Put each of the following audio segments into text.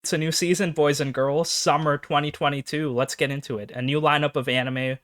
It's a new season, boys and girls. Summer 2022. Let's get into it. A new lineup of anime.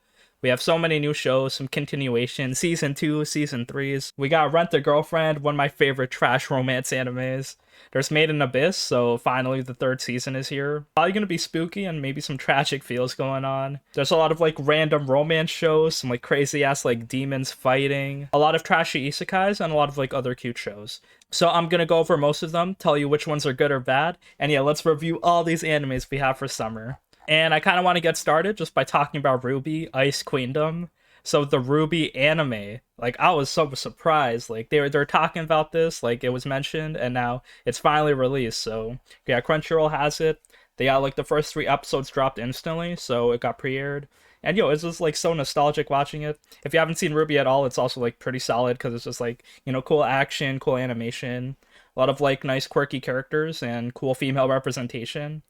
We have so many new shows, some continuation, season 2, season 3s. We got Rent a Girlfriend, one of my favorite trash romance animes. There's Made in Abyss, so finally the third season is here. Probably gonna be spooky and maybe some tragic feels going on. There's a lot of like random romance shows, some like crazy ass like demons fighting, a lot of trashy isekais, and a lot of like other cute shows. So I'm gonna go over most of them, tell you which ones are good or bad, and yeah, let's review all these animes we have for summer. And I kind of want to get started just by talking about RWBY, Ice Queendom. So the RWBY anime, like I was so surprised. Like they're talking about this, like it was mentioned, and now it's finally released. So yeah, Crunchyroll has it. They got like the first 3 episodes dropped instantly, so it got pre-aired. And it's just like so nostalgic watching it. If you haven't seen RWBY at all, it's also like pretty solid because it's just like cool action, cool animation, a lot of like nice quirky characters and cool female representation,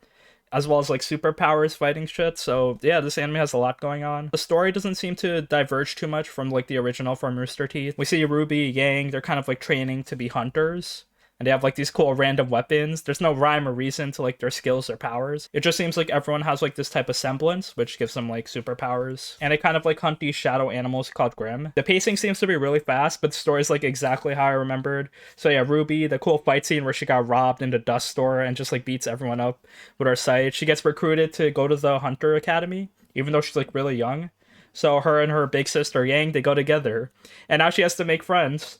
as well as like superpowers fighting shit. So yeah, this anime has a lot going on. The story doesn't seem to diverge too much from like the original from Rooster Teeth. We see RWBY, Yang, they're kind of like training to be hunters. And they have like these cool random weapons. There's no rhyme or reason to like their skills or powers. It just seems like everyone has like this type of semblance, which gives them like superpowers. And they kind of like hunt these shadow animals called Grimm. The pacing seems to be really fast, but the story's like exactly how I remembered. So yeah, RWBY, the cool fight scene where she got robbed in the dust store and just like beats everyone up with her sight. She gets recruited to go to the Hunter Academy, even though she's like really young. So her and her big sister Yang, they go together. And now she has to make friends,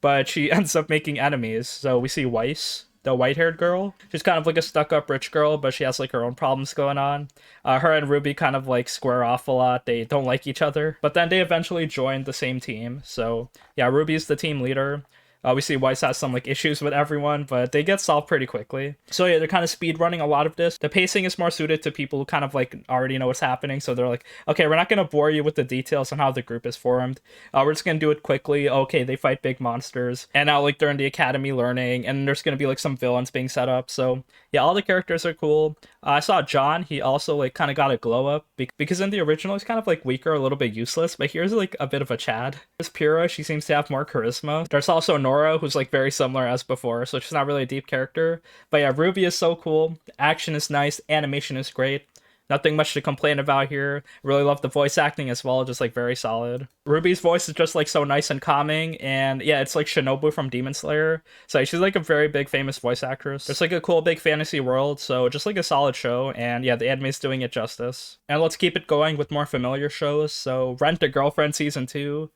but she ends up making enemies. So we see Weiss, the white-haired girl. She's kind of like a stuck-up rich girl, but she has like her own problems going on. Her and RWBY kind of like square off a lot. They don't like each other, but then they eventually join the same team. So yeah, RWBY's the team leader. We see Weiss has some like issues with everyone, but they get solved pretty quickly. So yeah, they're kind of speed running a lot of this. The pacing is more suited to people who kind of like already know what's happening. So they're like, okay, we're not gonna bore you with the details on how the group is formed. We're just gonna do it quickly. Okay, they fight big monsters, and now like they're in the academy learning, and there's gonna be like some villains being set up. So yeah, all the characters are cool. I saw John. He also like kind of got a glow up because in the original he's kind of like weaker, a little bit useless, but here's like a bit of a Chad. There's Pyrrha. She seems to have more charisma. There's also Nora, who's like very similar as before, so she's not really a deep character. But yeah, RWBY is so cool. The action is nice. Animation is great. Nothing much to complain about here. Really love the voice acting as well, just like very solid. RWBY's voice is just like so nice and calming, and yeah, it's like Shinobu from Demon Slayer. So she's like a very big famous voice actress. It's like a cool big fantasy world, so just like a solid show, and yeah, the anime's doing it justice. And let's keep it going with more familiar shows. So Rent a Girlfriend season 2.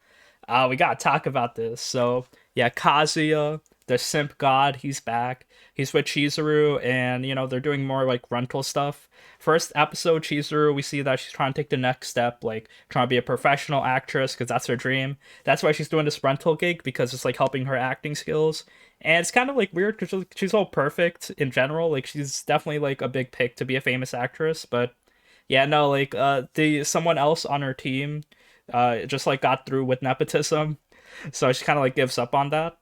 We gotta talk about this. So yeah, Kazuya, the simp god, he's back. He's with Chizuru, and they're doing more like rental stuff. First episode, Chizuru, we see that she's trying to take the next step, like trying to be a professional actress because that's her dream. That's why she's doing this rental gig, because it's like helping her acting skills. And it's kind of like weird because she's so perfect in general. Like she's definitely like a big pick to be a famous actress, but yeah, no, like the someone else on her team just like got through with nepotism, so she kind of like gives up on that.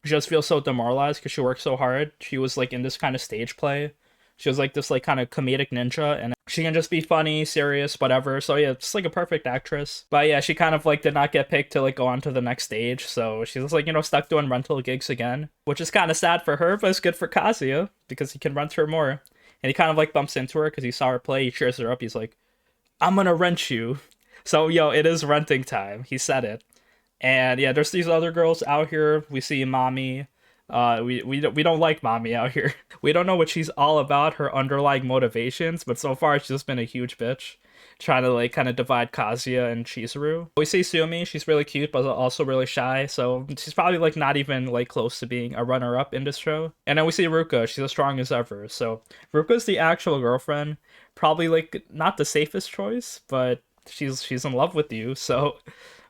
She just feels so demoralized because she worked so hard. She was like in this kind of stage play. She was like this like kind of comedic ninja, and she can just be funny, serious, whatever. So yeah, it's like a perfect actress. But yeah, she kind of like did not get picked to like go on to the next stage, so she's just like stuck doing rental gigs again, which is kind of sad for her, but it's good for Kazuya because he can rent her more. And he kind of like bumps into her because he saw her play. He cheers her up. He's like, "I'm gonna rent you." So it is renting time. He said it. And yeah, there's these other girls out here. We see Mommy. We don't like Mommy out here. We don't know what she's all about, her underlying motivations, but so far she's just been a huge bitch, trying to like kind of divide Kazuya and Chizuru. We see Sumi. She's really cute, but also really shy. So she's probably like not even like close to being a runner-up in this show. And then we see Ruka. She's as strong as ever. So Ruka's the actual girlfriend. Probably like not the safest choice, but she's in love with you, so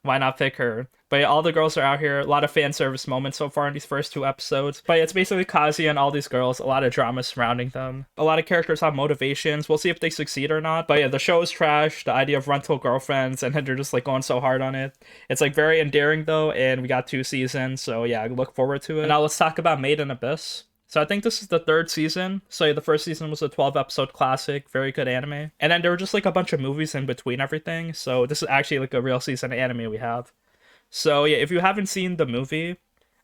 why not pick her? But yeah, all the girls are out here. A lot of fan service moments so far in these first 2 episodes. But yeah, it's basically Kazuya and all these girls. A lot of drama surrounding them. A lot of characters have motivations. We'll see if they succeed or not. But yeah, the show is trash. The idea of rental girlfriends, and then they're just like going so hard on it. It's like very endearing though, and we got 2 seasons. So yeah, I look forward to it. And now let's talk about Made in Abyss. So I think this is the 3rd season. So yeah, the first season was a 12-episode classic, very good anime. And then there were just like a bunch of movies in between everything. So this is actually like a real season of anime we have. So yeah, if you haven't seen the movie,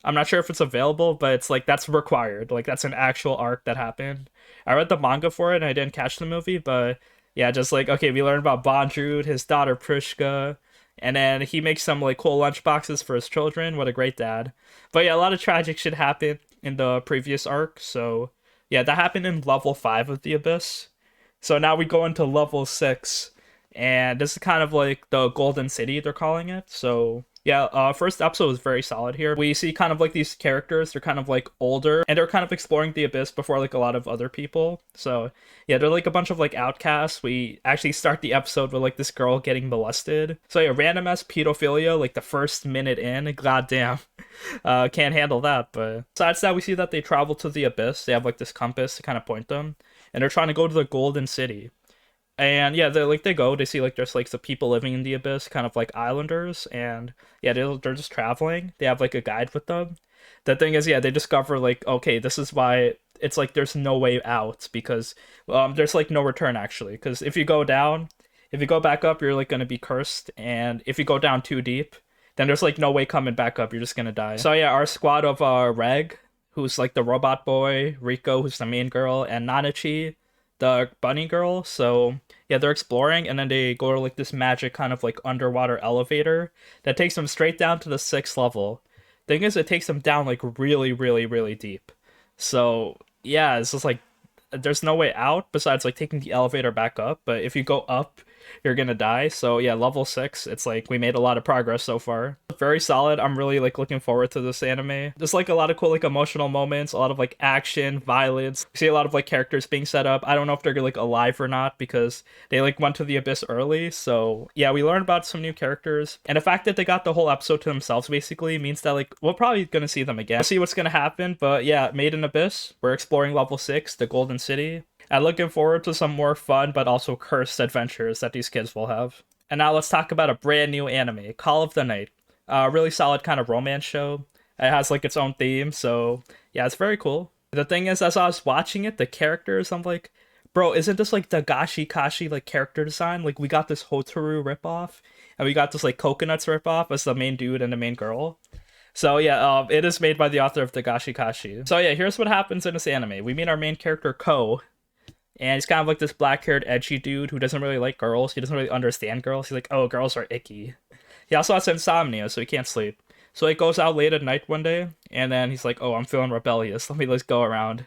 I'm not sure if it's available, but it's like that's required. Like that's an actual arc that happened. I read the manga for it and I didn't catch the movie, but yeah, just like okay, we learned about Bondrewd, his daughter Prishka, and then he makes some like cool lunch boxes for his children. What a great dad. But yeah, a lot of tragic shit happened in the previous arc, so yeah, that happened in level 5 of the Abyss. So now we go into level 6, and this is kind of like the Golden City, they're calling it. So yeah, first episode was very solid here. We see kind of like these characters, they're kind of like older, and they're kind of exploring the Abyss before like a lot of other people. So yeah, they're like a bunch of like outcasts. We actually start the episode with like this girl getting molested. So yeah, random ass pedophilia, like the first minute in, goddamn. Can't handle that. But besides that, we see that they travel to the Abyss. They have like this compass to kind of point them, and they're trying to go to the Golden City. And yeah, they go, they see like there's like the people living in the Abyss, kind of like islanders, and yeah, they're just traveling. They have like a guide with them. The thing is, yeah, they discover like, okay, this is why it's like there's no way out, because there's like no return actually. Because if you go down, if you go back up, you're like gonna be cursed, and if you go down too deep, then there's like no way coming back up. You're just gonna die. So yeah, our squad of Reg, who's like the robot boy, Rico, who's the main girl, and Nanachi, the bunny girl. So yeah, they're exploring, and then they go to like this magic kind of like underwater elevator that takes them straight down to the 6th level. Thing is, it takes them down like really, really, really deep. So yeah, it's just like there's no way out besides like taking the elevator back up. But if you go up, you're gonna die. So yeah, level 6, it's like we made a lot of progress so far. Very solid. I'm really like looking forward to this anime. There's like a lot of cool like emotional moments, a lot of like action, violence. We see a lot of like characters being set up. I don't know if they're like alive or not because they like went to the Abyss early. So yeah, we learned about some new characters, and the fact that they got the whole episode to themselves basically means that like we're probably gonna see them again. We'll see what's gonna happen. But yeah, Made in Abyss, we're exploring level 6, the Golden City. I'm looking forward to some more fun but also cursed adventures that these kids will have. And now let's talk about a brand new anime, Call of the Night. Really solid kind of romance show. It has like its own theme, so yeah, it's very cool. The thing is, as I was watching it, the characters, I'm like, bro, isn't this like the Gashi Kashi like character design? Like we got this Hotaru ripoff, and we got this like Coconuts ripoff as the main dude and the main girl. So yeah, it is made by the author of the Gashi Kashi. So yeah, here's what happens in this anime. We meet our main character Ko, and he's kind of like this black-haired edgy dude who doesn't really like girls. He doesn't really understand girls. He's like, oh, girls are icky. He also has insomnia, so he can't sleep. So he goes out late at night one day, and then he's like, oh, I'm feeling rebellious. Let me just go around.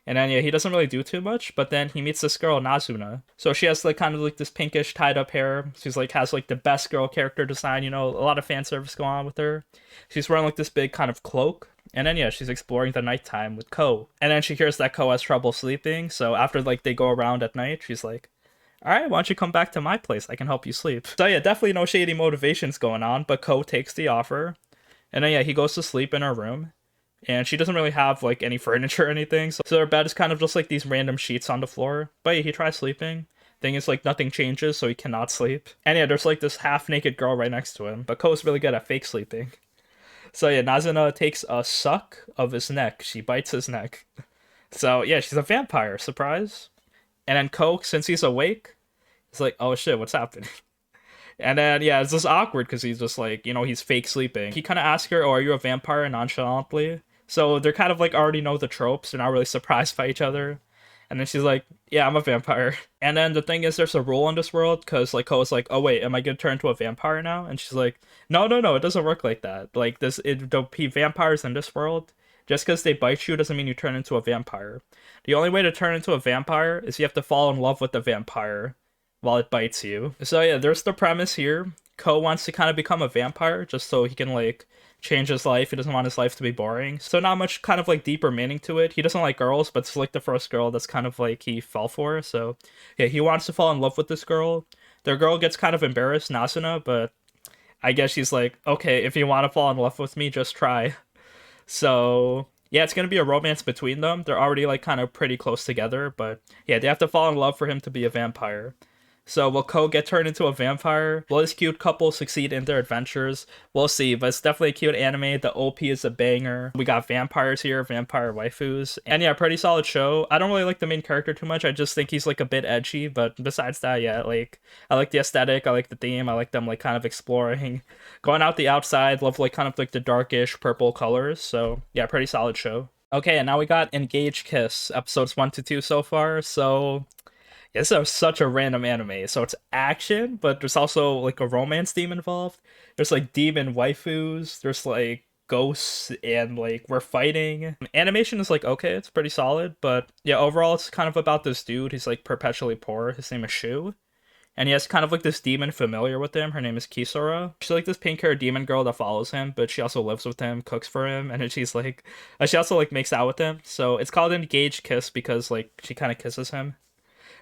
And then, yeah, he doesn't really do too much, but then he meets this girl, Nazuna. So she has, like, kind of, like, this pinkish tied-up hair. She's, like, has, like, the best girl character design, you know, a lot of fan service going on with her. She's wearing, like, this big kind of cloak. And then, yeah, she's exploring the nighttime with Ko. And then she hears that Ko has trouble sleeping, so after, like, they go around at night, she's like, alright, why don't you come back to my place? I can help you sleep. So yeah, definitely no shady motivations going on, but Ko takes the offer. And then yeah, he goes to sleep in her room. And she doesn't really have like any furniture or anything. So her bed is kind of just like these random sheets on the floor. But yeah, he tries sleeping. Thing is like nothing changes, so he cannot sleep. And yeah, there's like this half-naked girl right next to him. But Ko's really good at fake sleeping. So yeah, Nazuna takes a suck of his neck. She bites his neck. So yeah, she's a vampire. Surprise. And then Ko, since he's awake, it's like, oh shit, what's happening? And then, yeah, it's just awkward because he's just like, you know, he's fake sleeping. He kind of asks her, oh, are you a vampire, nonchalantly? So they're kind of like already know the tropes. They're not really surprised by each other. And then she's like, yeah, I'm a vampire. And then the thing is, there's a rule in this world because like Ko's like, oh wait, am I gonna turn into a vampire now? And she's like, no, it doesn't work like that. Like the vampires in this world, just because they bite you doesn't mean you turn into a vampire. The only way to turn into a vampire is you have to fall in love with the vampire while it bites you. So yeah, there's the premise here. Ko wants to kind of become a vampire just so he can like change his life. He doesn't want his life to be boring. So not much kind of like deeper meaning to it. He doesn't like girls, but it's like the first girl that's kind of like he fell for. So yeah, he wants to fall in love with this girl. The girl gets kind of embarrassed, Nasuna, but I guess she's like, okay, if you want to fall in love with me, just try. So yeah, it's gonna be a romance between them. They're already like kind of pretty close together, but yeah, they have to fall in love for him to be a vampire. So will Ko get turned into a vampire? Will this cute couple succeed in their adventures? We'll see, but it's definitely a cute anime. The OP is a banger. We got vampires here, vampire waifus. And yeah, pretty solid show. I don't really like the main character too much. I just think he's like a bit edgy, but besides that, yeah, like I like the aesthetic, I like the theme, I like them like kind of exploring, going out the outside, love like kind of like the darkish purple colors. So yeah, pretty solid show. Okay, and now we got Engage Kiss, episodes 1 to 2 so far. So this is such a random anime. So it's action, but there's also like a romance theme involved. There's like demon waifus, there's like ghosts, and like we're fighting. Animation is like okay, it's pretty solid, but yeah, overall it's kind of about this dude. He's like perpetually poor. His name is Shu. And he has kind of like this demon familiar with him. Her name is Kisora. She's like this pink haired demon girl that follows him, but she also lives with him, cooks for him, and then she's like, she also like makes out with him. So it's called Engaged Kiss because like she kind of kisses him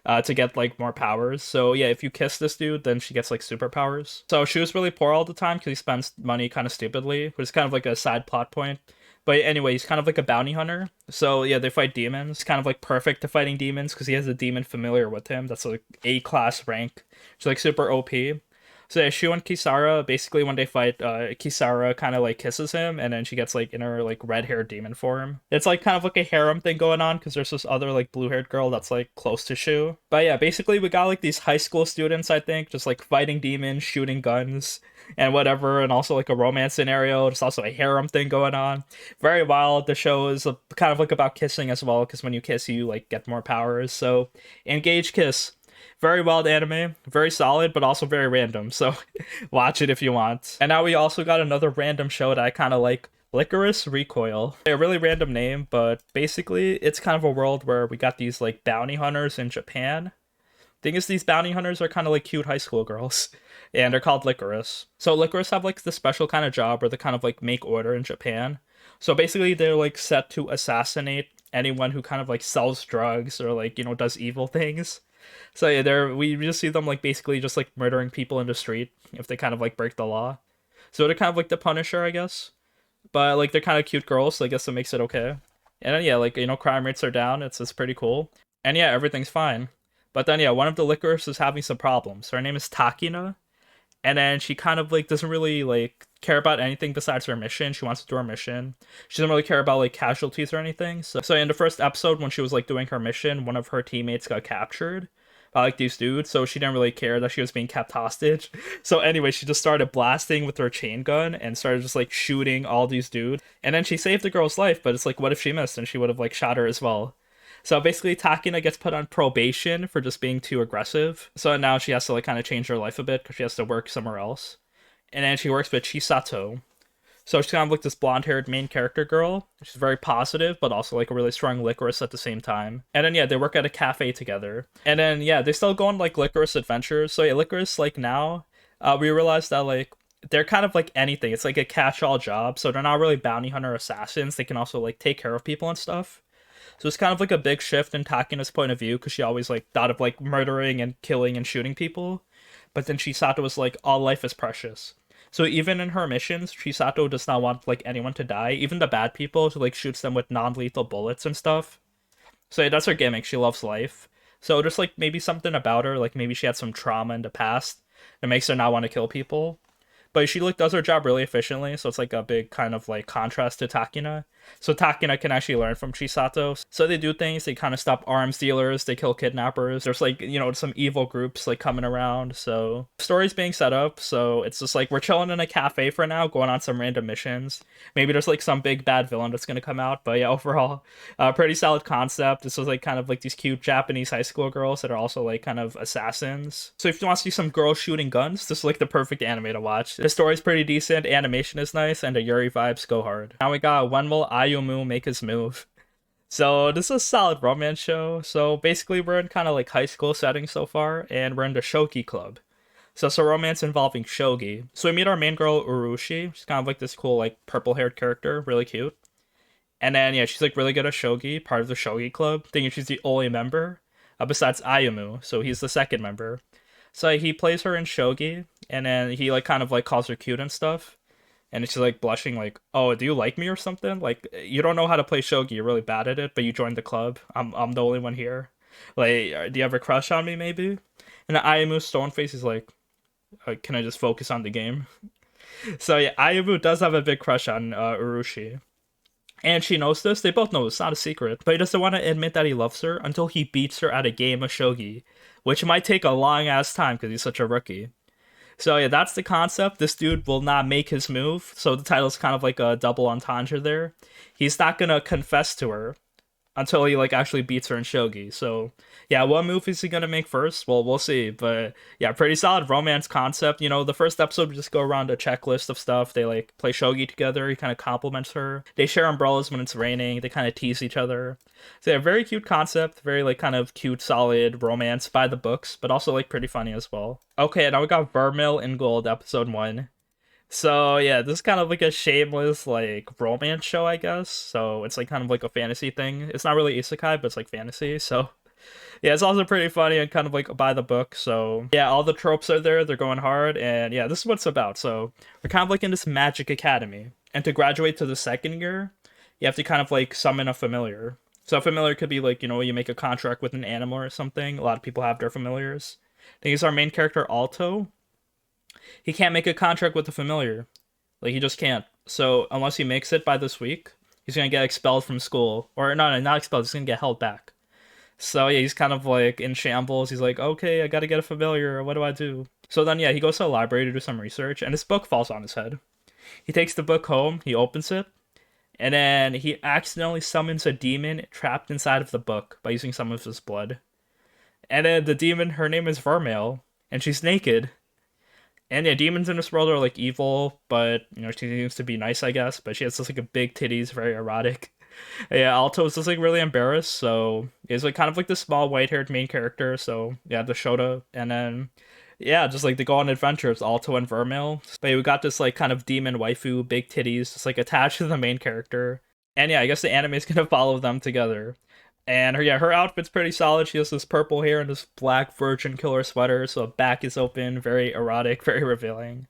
to get like more powers. So yeah, if you kiss this dude, then she gets like superpowers. So she was really poor all the time because he spends money kind of stupidly, which is kind of like a side plot point. But anyway, he's kind of like a bounty hunter. So yeah, they fight demons. Kind of like perfect to fighting demons because he has a demon familiar with him. That's like A class rank. She's like super OP. So yeah, Shu and Kisara, basically when they fight, Kisara kind of like kisses him, and then she gets like in her like red haired demon form. It's like kind of like a harem thing going on because there's this other like blue haired girl that's like close to Shu. But yeah, basically we got like these high school students, I think, just like fighting demons, shooting guns, and whatever, and also like a romance scenario. There's also a harem thing going on. Very wild. The show is kind of like about kissing as well because when you kiss, you like get more powers. So Engage Kiss. Very wild anime, very solid, but also very random. So watch it if you want. And now we also got another random show that I kind of like, Lycoris Recoil. A really random name, but basically it's kind of a world where we got these like bounty hunters in Japan. Thing is, these bounty hunters are kind of like cute high school girls, and they're called Lycoris. So Lycoris have like the special kind of job where they kind of like make order in Japan. So basically they're like set to assassinate anyone who kind of like sells drugs or like, you know, does evil things. So yeah, we just see them like basically just like murdering people in the street if they kind of like break the law. So they're kind of like the Punisher, I guess. But like they're kind of cute girls, so I guess it makes it okay. And then yeah, like you know, crime rates are down. It's pretty cool. And yeah, everything's fine. But then yeah, one of the Licorice is having some problems. Her name is Takina, and then she kind of like doesn't really like care about anything besides her mission. She wants to do her mission. She doesn't really care about like casualties or anything. So in the first episode when she was like doing her mission, one of her teammates got captured by like these dudes, so she didn't really care that she was being kept hostage. So anyway, she just started blasting with her chain gun and started just like shooting all these dudes. And then she saved the girl's life, but it's like what if she missed and she would have like shot her as well. So basically, Takina gets put on probation for just being too aggressive. So now she has to like kind of change her life a bit because she has to work somewhere else. And then she works with Chisato. So she's kind of like this blonde-haired main character girl. She's very positive, but also like a really strong Licorice at the same time. And then yeah, they work at a cafe together. And then yeah, they still go on like Licorice adventures. So yeah, Licorice like now, we realize that like they're kind of like anything. It's like a catch-all job. So they're not really bounty hunter assassins. They can also like take care of people and stuff. So it's kind of like a big shift in Takina's point of view because she always like thought of like murdering and killing and shooting people. But then Chisato was like, all life is precious. So even in her missions, Chisato does not want like anyone to die, even the bad people. She like shoots them with non-lethal bullets and stuff. So yeah, that's her gimmick. She loves life. So just like maybe something about her, like maybe she had some trauma in the past that makes her not want to kill people. But she like does her job really efficiently, so it's like a big kind of like contrast to Takina. So Takina can actually learn from Chisato. So they do things, they kind of stop arms dealers, they kill kidnappers. There's like, you know, some evil groups like coming around. So story's being set up, so it's just like we're chilling in a cafe for now, going on some random missions. Maybe there's like some big bad villain that's gonna come out, but yeah, overall, pretty solid concept. This was like kind of like these cute Japanese high school girls that are also like kind of assassins. So if you want to see some girls shooting guns, this is like the perfect anime to watch. The story's pretty decent, animation is nice, and the Yuri vibes go hard. Now we got When Will Ayumu Make His Move? So this is a solid romance show. So basically we're in kind of like high school setting so far, and we're in the Shogi Club. So it's a romance involving shogi. So we meet our main girl, Urushi. She's kind of like this cool like purple-haired character, really cute. And then yeah, she's like really good at shogi, part of the Shogi Club. Thinking she's the only member, besides Ayumu, so he's the second member. So he plays her in shogi, and then he like kind of like calls her cute and stuff. And she's like blushing, like, "Oh, do you like me or something? Like, you don't know how to play shogi. You're really bad at it, but you joined the club. I'm the only one here. Like, do you have a crush on me, maybe?" And Ayumu Stoneface is like, "Can I just focus on the game?" So yeah, Ayumu does have a big crush on Urushi. And she knows this. They both know it's not a secret. But he doesn't want to admit that he loves her until he beats her at a game of shogi, which might take a long ass time because he's such a rookie. So yeah, that's the concept. This dude will not make his move. So the title's kind of like a double entendre there. He's not gonna confess to her until he like actually beats her in shogi. So yeah, what move is he gonna make first? Well, we'll see. But yeah, pretty solid romance concept. You know, the first episode we just go around a checklist of stuff. They like play shogi together. He kind of compliments her. They share umbrellas when it's raining. They kind of tease each other. So yeah, very cute concept. Very like kind of cute, solid romance by the books, but also like pretty funny as well. Okay, now we got Vermeil in Gold episode 1. So yeah, this is kind of like a shameless like romance show, I guess. So it's like kind of like a fantasy thing. It's not really isekai, but it's like fantasy. So yeah, it's also pretty funny and kind of like by the book. So yeah, all the tropes are there. They're going hard, and yeah, this is what it's about. So we're kind of like in this magic academy, and to graduate to the second year, you have to kind of like summon a familiar. So a familiar could be like, you know, you make a contract with an animal or something. A lot of people have their familiars. I think it's our main character Alto. He can't make a contract with the familiar. Like he just can't. So unless he makes it by this week, he's gonna get expelled from school. Or no, not expelled. He's gonna get held back. So yeah, he's kind of like in shambles. He's like, okay, I gotta get a familiar. What do I do? So then yeah, he goes to the library to do some research, and his book falls on his head. He takes the book home. He opens it, and then he accidentally summons a demon trapped inside of the book by using some of his blood. And then the demon, her name is Vermeil, and she's naked. And yeah, demons in this world are like evil, but you know, she seems to be nice, I guess. But she has just like a big titties, very erotic. Yeah, Alto's just like really embarrassed, so he's like kind of like the small white-haired main character. So yeah, the Shota, and then yeah, just like they go on adventures, Alto and Vermeil. But yeah, we got this like kind of demon waifu, big titties, just like attached to the main character. And yeah, I guess the anime is gonna follow them together. And her outfit's pretty solid. She has this purple hair and this black virgin killer sweater, so back is open, very erotic, very revealing.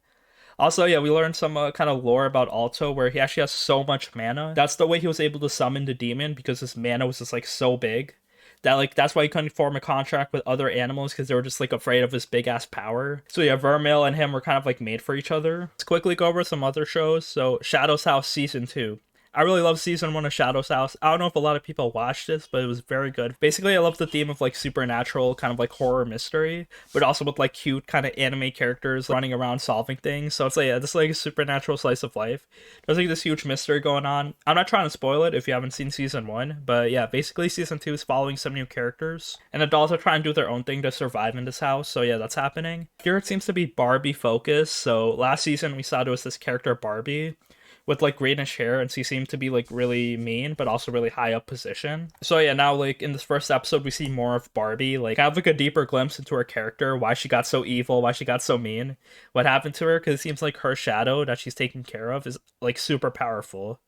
Also, yeah, we learned some kind of lore about Alto where he actually has so much mana. That's the way he was able to summon the demon, because his mana was just like so big that like that's why he couldn't form a contract with other animals, because they were just like afraid of his big ass power. So yeah, Vermeil and him were kind of like made for each other. Let's quickly go over some other shows. So Shadow's House season 2. I really love season 1 of Shadow's House. I don't know if a lot of people watched this, but it was very good. Basically, I love the theme of like supernatural, kind of like horror mystery, but also with like cute kind of anime characters running around solving things. So it's like, yeah, this is like a supernatural slice of life. There's like this huge mystery going on. I'm not trying to spoil it if you haven't seen season 1, but yeah, basically season 2 is following some new characters, and the dolls are trying to do their own thing to survive in this house. So yeah, that's happening. Here it seems to be Barbie focused. So last season we saw there was this character Barbie with like greenish hair, and she seemed to be like really mean but also really high up position. So yeah, now like in this first episode we see more of Barbie, like have like a deeper glimpse into her character, why she got so evil, why she got so mean, what happened to her, because it seems like her shadow that she's taking care of is like super powerful,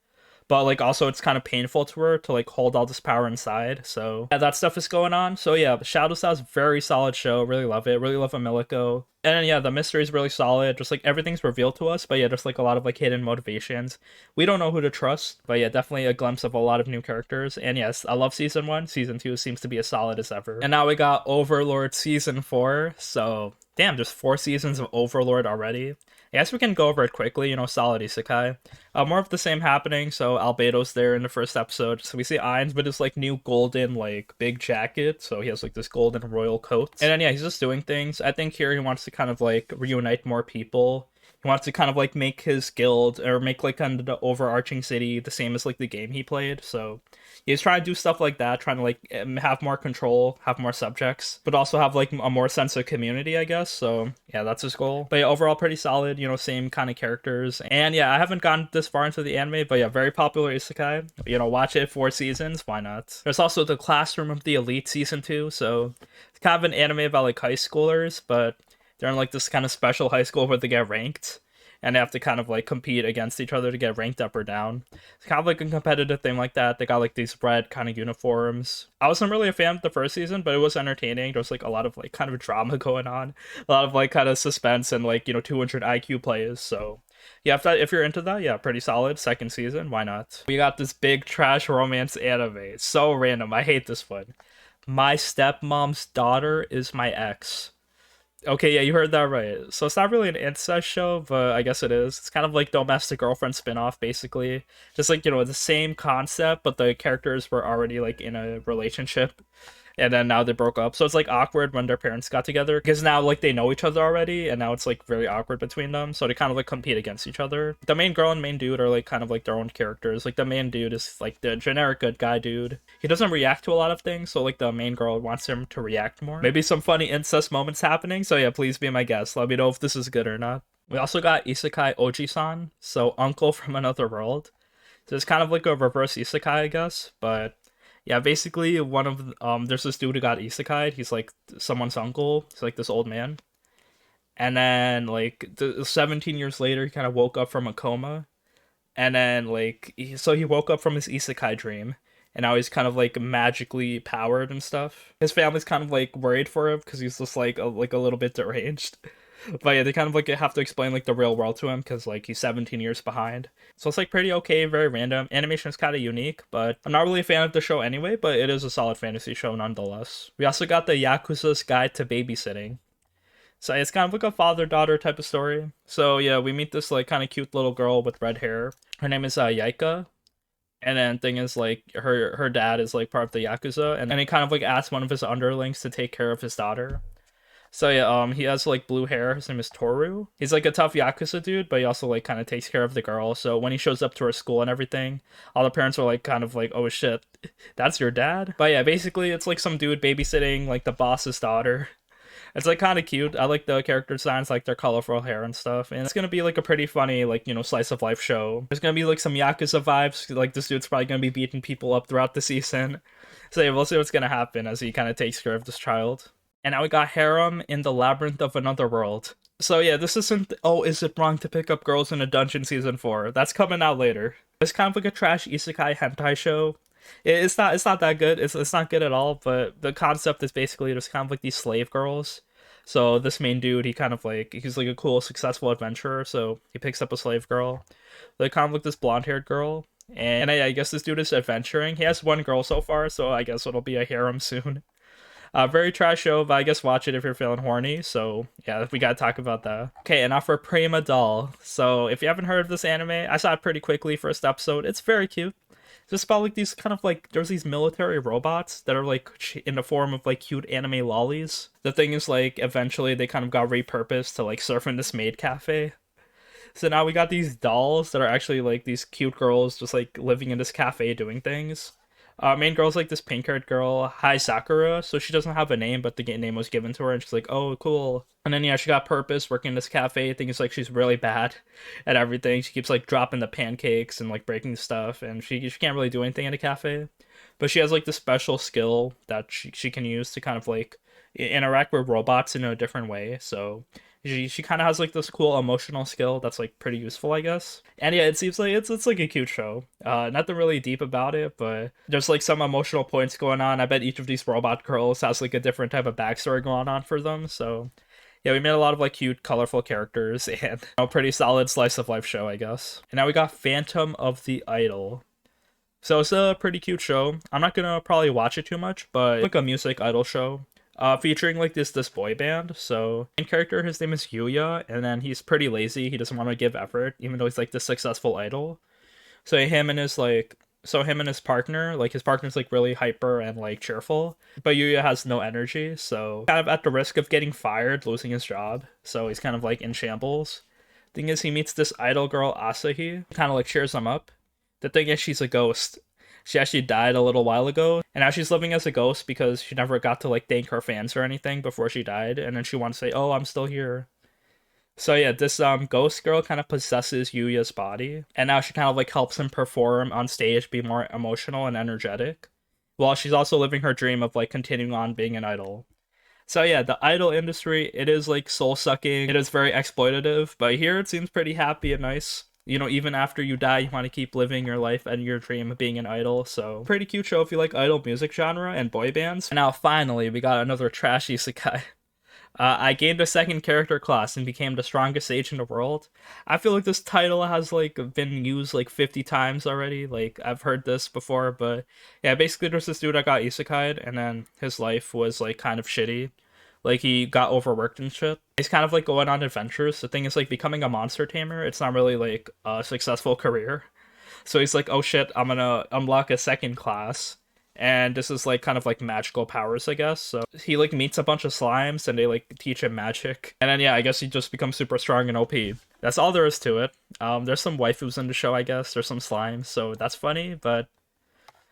but like also it's kind of painful to her to like hold all this power inside. So yeah, that stuff is going on. So yeah, Shadow Style's very solid show. Really love it. Really love Emilico. And then yeah, the mystery is really solid. Just like everything's revealed to us, but yeah, just like a lot of like hidden motivations. We don't know who to trust, but yeah, definitely a glimpse of a lot of new characters. And yes, I love season 1. Season 2 seems to be as solid as ever. And now we got Overlord season 4. So damn, just 4 seasons of Overlord already. I guess we can go over it quickly, you know, solid isekai. More of the same happening, so Albedo's there in the first episode. So we see Ainz with his, like, new golden, like, big jacket. So he has, like, this golden royal coat. And then, yeah, he's just doing things. I think here he wants to kind of, like, reunite more people. He wants to kind of, like, make his guild, or make, like, kind of the overarching city the same as, like, the game he played. So he's trying to do stuff like that, trying to, like, have more control, have more subjects, but also have, like, a more sense of community, I guess. So yeah, that's his goal. But yeah, overall pretty solid, you know, same kind of characters. And yeah, I haven't gone this far into the anime, but yeah, very popular isekai. You know, watch it, 4 seasons, why not? There's also the Classroom of the Elite season 2, so it's kind of an anime about, like, high schoolers, but they're in, like, this kind of special high school where they get ranked, and they have to kind of like compete against each other to get ranked up or down. It's kind of like a competitive thing like that. They got like these red kind of uniforms. I wasn't really a fan of the first season, but it was entertaining. There was like a lot of like kind of drama going on, a lot of like kind of suspense and like, you know, 200 IQ plays. So yeah, if you're into that, yeah, pretty solid. Second season, why not? We got this big trash romance anime. It's so random. I hate this one. My Stepmom's Daughter is My Ex. Okay, yeah, you heard that right. So it's not really an incest show, but I guess it is. It's kind of like Domestic Girlfriend spin-off, basically. Just like, you know, the same concept, but the characters were already like in a relationship. and then now they broke up. So it's like awkward when their parents got together because now like they know each other already, and now it's like very awkward between them. So they kind of like compete against each other. The main girl and main dude are like kind of like their own characters. Like the main dude is like the generic good guy dude. He doesn't react to a lot of things, so like the main girl wants him to react more. Maybe some funny incest moments happening. So yeah, please be my guest. Let me know if this is good or not. We also got Isekai Ojisan, so uncle from another world. So it's kind of like a reverse isekai, I guess. But yeah, basically one of there's this dude who got isekai'd. He's like someone's uncle. He's like this old man. And then like 17 years later, he kind of woke up from a coma. And then so he woke up from his isekai dream. And now he's kind of like magically powered and stuff. His family's kind of like worried for him because he's just like a little bit deranged. But yeah, they kind of like have to explain like the real world to him because like he's 17 years behind. So it's like pretty okay, very random. Animation is kind of unique, but I'm not really a fan of the show anyway, but it is a solid fantasy show nonetheless. We also got the Yakuza's Guide to Babysitting. So it's kind of like a father-daughter type of story. So yeah, we meet this like kind of cute little girl with red hair. Her name is Yaika. And then thing is like her dad is like part of the Yakuza, and then he kind of like asks one of his underlings to take care of his daughter. So yeah, he has like blue hair. His name is Toru. He's like a tough Yakuza dude, but he also like kind of takes care of the girl. So when he shows up to her school and everything, all the parents are like kind of like, "Oh shit, that's your dad?" But yeah, basically it's like some dude babysitting like the boss's daughter. It's like kind of cute. I like the character designs, like their colorful hair and stuff. And it's gonna be like a pretty funny, like, slice of life show. There's gonna be like some Yakuza vibes. Like this dude's probably gonna be beating people up throughout the season. So yeah, we'll see what's gonna happen as he kind of takes care of this child. And now we got Harem in the Labyrinth of Another World. So yeah, this isn't, oh, is it wrong to pick up girls in a dungeon season 4? That's coming out later. It's kind of like a trash isekai hentai show. It's not that good. It's not good at all, but the concept is basically just kind of like these slave girls. So this main dude, he's like a cool, successful adventurer, so he picks up a slave girl. Like kind of like this blonde-haired girl. And I guess this dude is adventuring. He has one girl so far, so I guess it'll be a harem soon. Very trash show, but I guess watch it if you're feeling horny. So yeah, we gotta talk about that. Okay, and now for Prima Doll. So if you haven't heard of this anime, I saw it pretty quickly first episode. It's very cute. It's just about like these kind of like there's these military robots that are like in the form of like cute anime lollies. The thing is like eventually they kind of got repurposed to like surf in this maid cafe. So now we got these dolls that are actually like these cute girls just like living in this cafe doing things. Main girl's like this pink-haired girl, Hi Sakura, so she doesn't have a name, but the name was given to her, and she's like, oh, cool. And then, yeah, she got purpose working in this cafe. I think it's like she's really bad at everything. She keeps like dropping the pancakes and like breaking stuff, and she can't really do anything in a cafe. But she has like this special skill that she can use to kind of like interact with robots in a different way. So she kind of has like this cool emotional skill that's like pretty useful, I guess. And yeah, it seems like it's like a cute show. Nothing really deep about it, but there's like some emotional points going on. I bet each of these robot girls has like a different type of backstory going on for them. So yeah, we made a lot of like cute, colorful characters and a pretty solid slice of life show, I guess. And now we got Phantom of the Idol. So it's a pretty cute show. I'm not gonna probably watch it too much, but like a music idol show. Featuring like this boy band. So main character, his name is Yuya, and then he's pretty lazy. He doesn't want to give effort, even though he's like the successful idol. So him and his partner, like his partner's like really hyper and like cheerful, but Yuya has no energy, so kind of at the risk of getting fired, losing his job. So he's kind of like in shambles. Thing is, he meets this idol girl Asahi, kind of like cheers him up. The thing is, she's a ghost. She actually died a little while ago, and now she's living as a ghost because she never got to like thank her fans or anything before she died, and then she wants to say, "Oh, I'm still here." So yeah, this ghost girl kind of possesses Yuya's body, and now she kind of like helps him perform on stage, be more emotional and energetic, while she's also living her dream of like continuing on being an idol. So yeah, the idol industry, it is like soul sucking, it is very exploitative, but here it seems pretty happy and nice. Even after you die, you want to keep living your life and your dream of being an idol. So, pretty cute show if you like idol music genre and boy bands. And now, finally, we got another trash isekai. I gained a second character class and became the strongest sage in the world. I feel like this title has like been used like 50 times already. Like I've heard this before, but yeah, basically there's this dude that got isekai'd, and then his life was like kind of shitty. Like he got overworked and shit. He's kind of like going on adventures. The thing is like becoming a monster tamer, it's not really like a successful career. So he's like, oh shit, I'm gonna unlock a second class. And this is like kind of like magical powers, I guess. So he like meets a bunch of slimes and they like teach him magic. And then yeah, I guess he just becomes super strong and OP. That's all there is to it. There's some waifus in the show, I guess. There's some slimes, so that's funny, but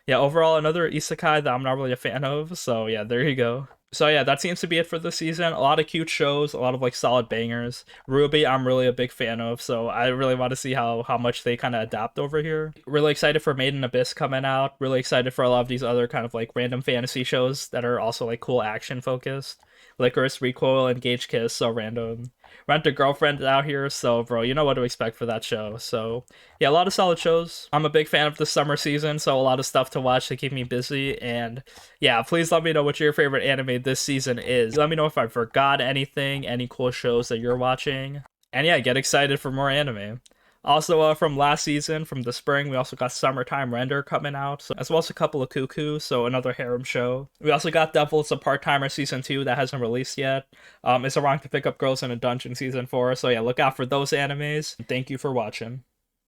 yeah, overall another isekai that I'm not really a fan of. So yeah, there you go. So yeah, that seems to be it for the season. A lot of cute shows, a lot of like solid bangers. RWBY, I'm really a big fan of, so I really want to see how much they kind of adapt over here. Really excited for Made in Abyss coming out. Really excited for a lot of these other kind of like random fantasy shows that are also like cool action focused. Lycoris Recoil and Gage Kiss, so random. Rent a Girlfriend out here, so bro, you know what to expect for that show. So yeah, a lot of solid shows. I'm a big fan of the summer season, so a lot of stuff to watch to keep me busy. And yeah, please let me know what your favorite anime this season is. Let me know if I forgot anything, any cool shows that you're watching. And yeah, get excited for more anime. Also, from last season, from the spring, we also got Summertime Render coming out, so, as well as a couple of Cuckoo, so another harem show. We also got Devil's a Part-Timer Season 2 that hasn't released yet. It's a wrong to pick up girls in a dungeon Season 4, so yeah, look out for those animes. Thank you for watching.